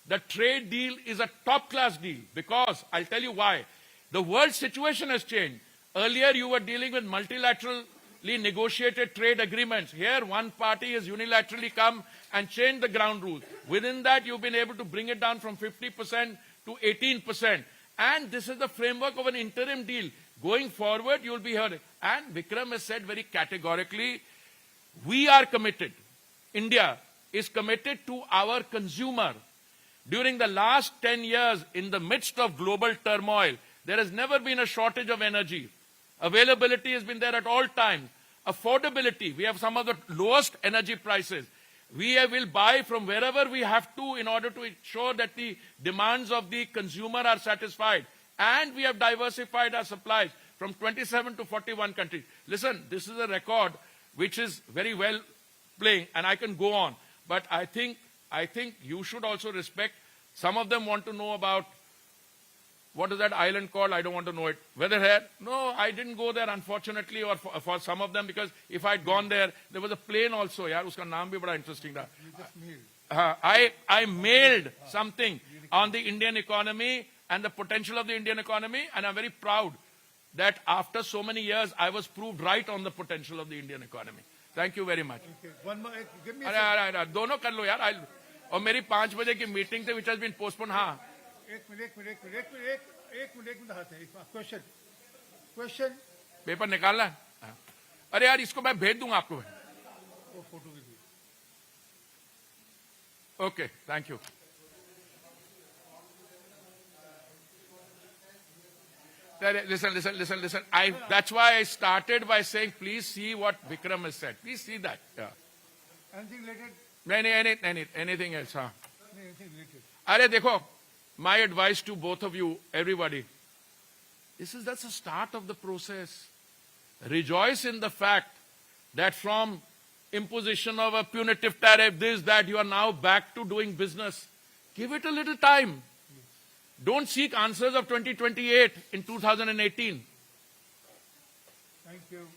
the trade deal is a top-class deal because I'll tell you why. The world situation has changed. Earlier, you were dealing with multilaterally negotiated trade agreements. Here, one party has unilaterally come and changed the ground rules. Within that, you've been able to bring it down from 50% to 18%. And this is the framework of an interim deal. Going forward, you'll be heard. And Vikram has said very categorically, we are committed. India is committed to our consumer. During the last 10 years, in the midst of global turmoil, there has never been a shortage of energy. Availability has been there at all times. Affordability, we have some of the lowest energy prices. We will buy from wherever we have to in order to ensure that the demands of the consumer are satisfied. And we have diversified our supplies from 27 to 41 countries. Listen, this is a record which is very well playing, and I can go on. But I think you should also respect. Some of them want to know about, what is that island called? I don't want to know it. Weatherhead? No, I didn't go there, unfortunately, or for some of them, because if I'd gone there, there was a plane also. Yeah, uska naam bhi bada interesting tha. I mailed something on the Indian economy and the potential of the Indian economy, and I'm very proud that after so many years, I was proved right on the potential of the Indian economy. Thank you very much. Okay. One more. Give me. अरे दोनों कर लो यार. और मेरी 5 बजे की meeting थी, which has been postponed. हाँ. एक मिनट हाथ है. Question. पेपर निकालना. अरे यार इसको मैं भेज दूंगा आपको. वो फोटो भी. Okay. Thank you. Listen. That's why I started by saying, please see what Vikram has said. Please see that. Yeah. Anything related? Anything else? Huh? Anything related? Arey dekho, my advice to both of you, everybody, that's the start of the process. Rejoice in the fact that from imposition of a punitive tariff, this, that, you are now back to doing business. Give it a little time. Don't seek answers of 2028 in 2018. Thank you.